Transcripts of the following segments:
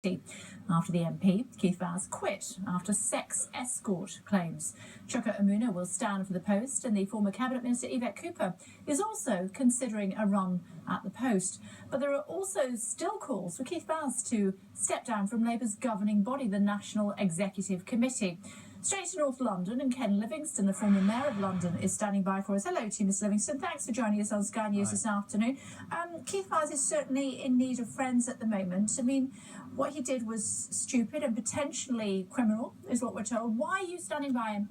after the MP, Keith Vaz, quit after sex escort claims. Chuka Umunna will stand for the post, and the former Cabinet Minister Yvette Cooper is also considering a run at the post. But there are also still calls for Keith Vaz to step down from Labour's governing body, the National Executive Committee. Straight to North London, and Ken Livingstone, the former Mayor of London, is standing by for us. Hello to you, Ms Livingstone. Thanks for joining us on Sky News this afternoon. Keith Vaz is certainly in need of friends at the moment. I mean, what he did was stupid and potentially criminal, is what we're told. Why are you standing by him?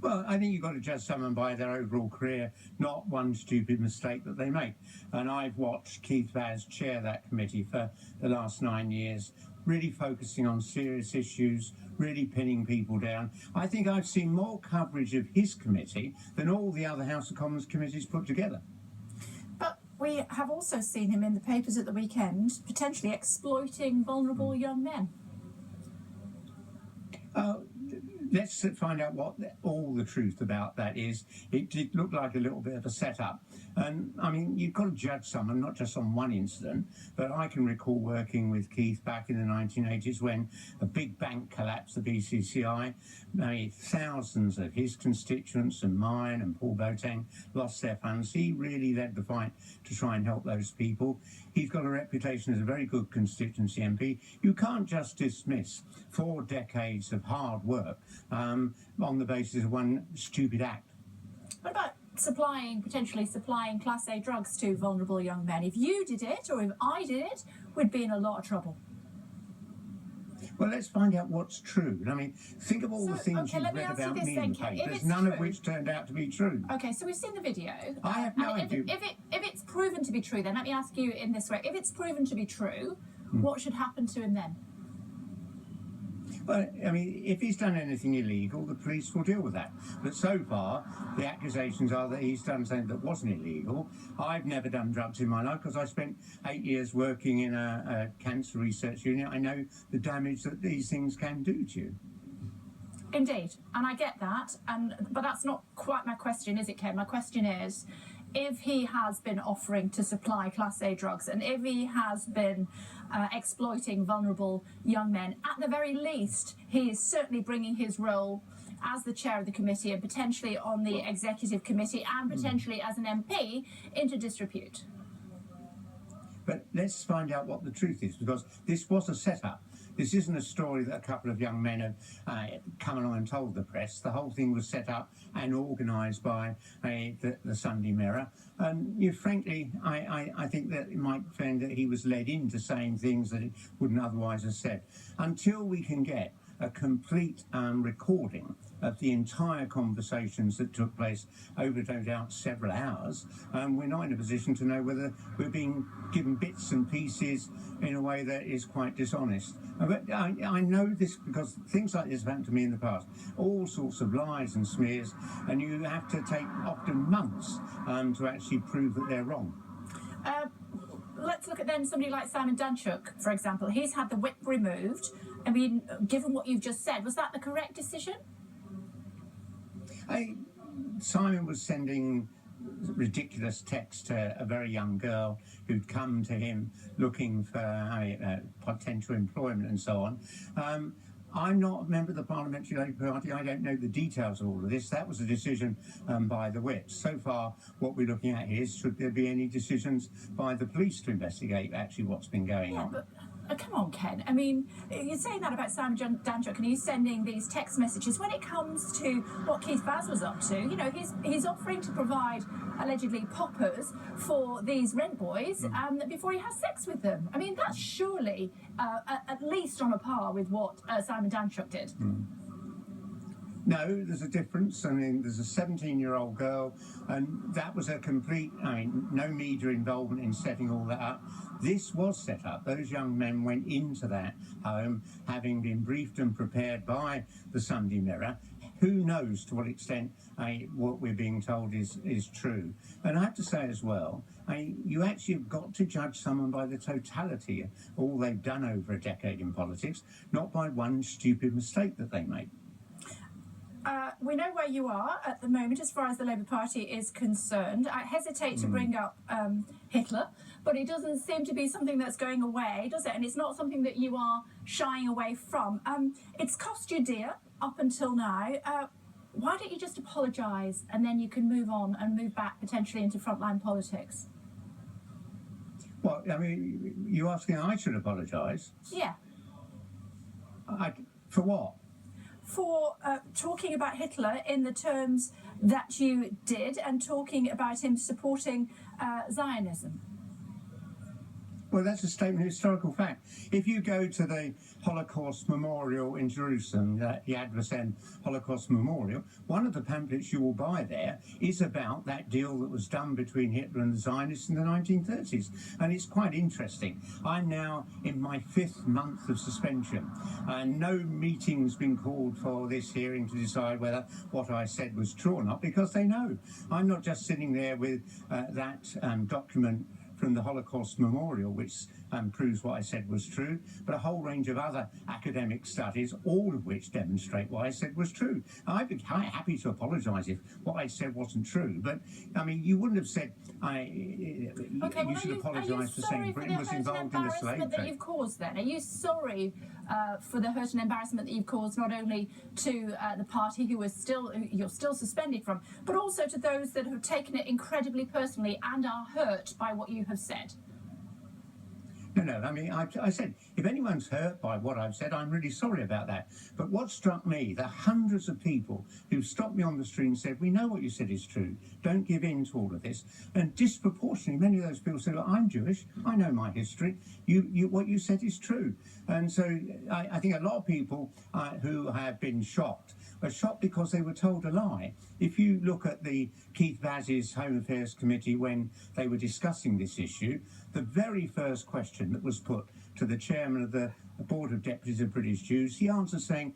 Well, I think you've got to judge someone by their overall career, not one stupid mistake that they make. And I've watched Keith Vaz chair that committee for the last 9 years, really focusing on serious issues, really pinning people down. I think I've seen more coverage of his committee than all the other House of Commons committees put together. But we have also seen him in the papers at the weekend, potentially exploiting vulnerable young men. Let's find out what all the truth about that is. It did look like a little bit of a setup. And, I mean, you've got to judge someone, not just on one incident, but I can recall working with Keith back in the 1980s when a big bank collapsed, the BCCI. Thousands of his constituents and mine and Paul Boateng lost their funds. He really led the fight to try and help those people. He's got a reputation as a very good constituency MP. You can't just dismiss 4 decades of hard work on the basis of one stupid act. What about potentially supplying Class A drugs to vulnerable young men? If you did it, or if I did it, we'd be in a lot of trouble. Well, let's find out what's true. I mean, think of all the things you've read about me in the papers, none of which turned out to be true. Okay, so we've seen the video. I have no idea. If it's proven to be true, then let me ask you in this way. If it's proven to be true, what should happen to him then? Well, I mean, if he's done anything illegal, the police will deal with that. But so far, the accusations are that he's done something that wasn't illegal. I've never done drugs in my life because I spent 8 years working in a cancer research unit. I know the damage that these things can do to you. Indeed, and I get that, but that's not quite my question, is it, Ken? My question is, if he has been offering to supply Class A drugs, and if he has been exploiting vulnerable young men, at the very least, he is certainly bringing his role as the chair of the committee and potentially on the executive committee and potentially as an MP into disrepute. But let's find out what the truth is, because this was a setup. This isn't a story that a couple of young men have come along and told the press. The whole thing was set up and organised by the Sunday Mirror. And frankly, I think that it might find that he was led into saying things that he wouldn't otherwise have said. Until we can get a complete recording of the entire conversations that took place over, no doubt, several hours, we're not in a position to know whether we're being given bits and pieces in a way that is quite dishonest. But I know this because things like this have happened to me in the past. All sorts of lies and smears, and you have to take often months to actually prove that they're wrong. Let's look at then somebody like Simon Danczuk, for example. He's had the whip removed. I mean, given what you've just said, was that the correct decision? Simon was sending ridiculous texts to a very young girl who'd come to him looking for potential employment and so on. I'm not a member of the Parliamentary Labour Party. I don't know the details of all of this. That was a decision by the whips. So far, what we're looking at here is should there be any decisions by the police to investigate actually what's been going on. But come on, Ken. I mean, you're saying that about Simon Danczuk, and he's sending these text messages. When it comes to what Keith Vaz was up to, he's offering to provide allegedly poppers for these rent boys before he has sex with them. I mean, that's surely at least on a par with what Simon Danczuk did. No, there's a difference. I mean, there's a 17-year-old girl, and that was a complete, no media involvement in setting all that up. This was set up. Those young men went into that home having been briefed and prepared by the Sunday Mirror. Who knows to what extent what we're being told is true. And I have to say as well, you actually have got to judge someone by the totality of all they've done over a decade in politics, not by one stupid mistake that they make. We know where you are at the moment as far as the Labour Party is concerned. I hesitate to bring up Hitler, but it doesn't seem to be something that's going away, does it? And it's not something that you are shying away from. It's cost you dear up until now. Why don't you just apologise and then you can move on and move back potentially into frontline politics? Well, I mean, you're asking I should apologise? Yeah. For what? For talking about Hitler in the terms that you did and talking about him supporting Zionism. Well, that's a statement of historical fact. If you go to the Holocaust Memorial in Jerusalem, the Yad Vashem Holocaust Memorial, one of the pamphlets you will buy there is about that deal that was done between Hitler and the Zionists in the 1930s. And it's quite interesting. I'm now in my 5th month of suspension, and no meeting's been called for this hearing to decide whether what I said was true or not, because they know. I'm not just sitting there with that document from the Holocaust Memorial, which proves what I said was true, but a whole range of other academic studies, all of which demonstrate what I said was true. I'd be quite happy to apologise if what I said wasn't true, but I mean, you wouldn't have said you should apologise for saying Britain was involved in the slave trade. That you've caused then? Are you sorry for the hurt and embarrassment that you've caused not only to the party who you're still suspended from, but also to those that have taken it incredibly personally and are hurt by what you have said? No, I mean, I said, if anyone's hurt by what I've said, I'm really sorry about that. But what struck me, the hundreds of people who stopped me on the street and said, we know what you said is true, don't give in to all of this. And disproportionately, many of those people said, well, I'm Jewish, I know my history, what you said is true. And so I think a lot of people who have been shocked were shocked because they were told a lie. If you look at the Keith Vaz's Home Affairs Committee when they were discussing this issue, the very first question that was put to the chairman of the Board of Deputies of British Jews, he answered saying,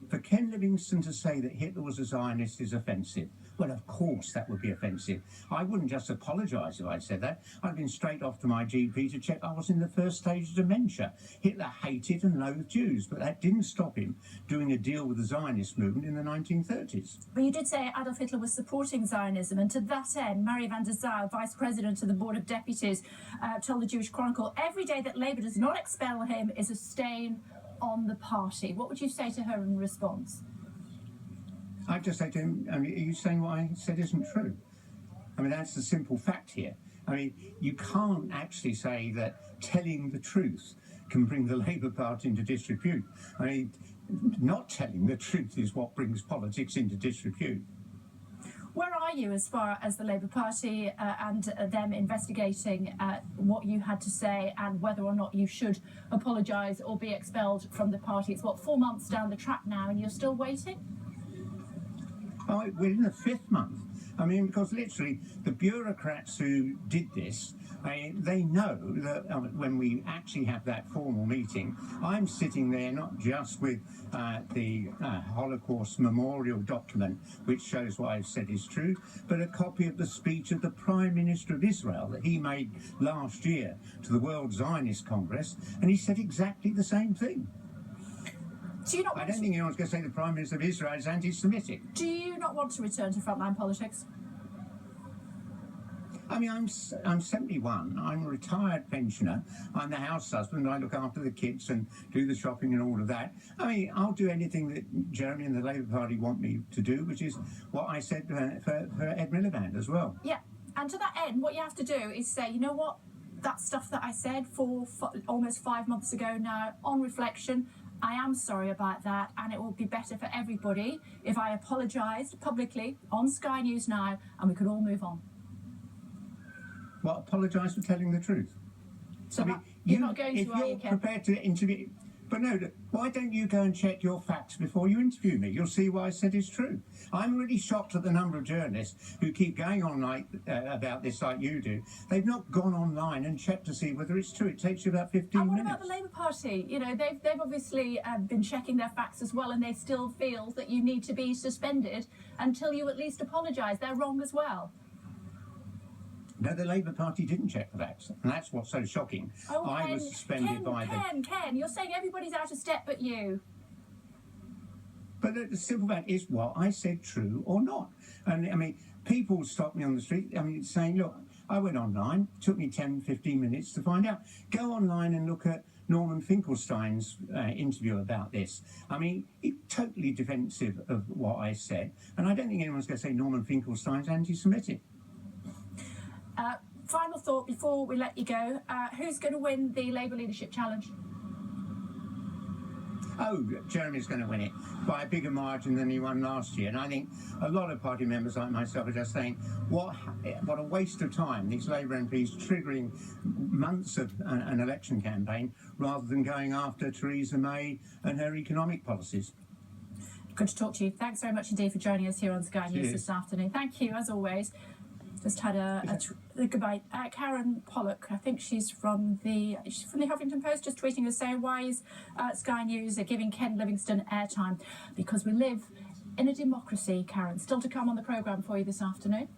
for Ken Livingstone to say that Hitler was a Zionist is offensive. Well, of course that would be offensive. I wouldn't just apologise if I'd said that. I'd been straight off to my GP to check I was in the first stage of dementia. Hitler hated and loathed Jews, but that didn't stop him doing a deal with the Zionist movement in the 1930s. But you did say Adolf Hitler was supporting Zionism, and to that end, Marie van der Zyl, Vice President of the Board of Deputies, told the Jewish Chronicle, every day that Labour does not expel him is a stain on the party. What would you say to her in response? I'd just say to him, I mean, are you saying what I said isn't true? I mean, that's the simple fact here. I mean, you can't actually say that telling the truth can bring the Labour Party into disrepute. I mean, not telling the truth is what brings politics into disrepute. Where are you as far as the Labour Party and them investigating what you had to say and whether or not you should apologise or be expelled from the party? It's, 4 months down the track now and you're still waiting? Oh, we're in the 5th month. I mean, because literally the bureaucrats who did this, they know that when we actually have that formal meeting, I'm sitting there not just with the Holocaust Memorial document, which shows what I've said is true, but a copy of the speech of the Prime Minister of Israel that he made last year to the World Zionist Congress, and he said exactly the same thing. I don't think anyone's going to say the Prime Minister of Israel is anti-Semitic. Do you not want to return to frontline politics? I mean, I'm 71. I'm a retired pensioner. I'm the house husband. I look after the kids and do the shopping and all of that. I mean, I'll do anything that Jeremy and the Labour Party want me to do, which is what I said for Ed Miliband as well. Yeah, and to that end, what you have to do is say, you know what, that stuff that I said almost 5 months ago now, on reflection, I am sorry about that, and it will be better for everybody if I apologised publicly on Sky News now and we could all move on. Well, apologise for telling the truth. So I mean, you're not going to, if you're Ken? Prepared to interview... But no, why don't you go and check your facts before you interview me? You'll see what I said is true. I'm really shocked at the number of journalists who keep going on about this like you do. They've not gone online and checked to see whether it's true. It takes you about 15 minutes. And what about the Labour Party? You know, they've obviously been checking their facts as well, and they still feel that you need to be suspended until you at least apologise. They're wrong as well. No, the Labour Party didn't check the facts, and that's what's so shocking. Oh, I was suspended by the... Ken, you're saying everybody's out of step but you. But the simple fact is, what I said true or not. And, I mean, people stop me on the street, saying, look, I went online, took me 10, 15 minutes to find out. Go online and look at Norman Finkelstein's interview about this. I mean, totally defensive of what I said, and I don't think anyone's going to say Norman Finkelstein's anti-Semitic. Final thought before we let you go. Who's going to win the Labour Leadership Challenge? Oh, Jeremy's going to win it by a bigger margin than he won last year. And I think a lot of party members like myself are just saying, what a waste of time, these Labour MPs triggering months of an election campaign rather than going after Theresa May and her economic policies. Good to talk to you. Thanks very much indeed for joining us here on Sky News this afternoon. Thank you, as always. Just had a goodbye. Karen Pollock, I think she's from the Huffington Post, just tweeting us saying, why is Sky News giving Ken Livingstone airtime? Because we live in a democracy, Karen. Still to come on the programme for you this afternoon.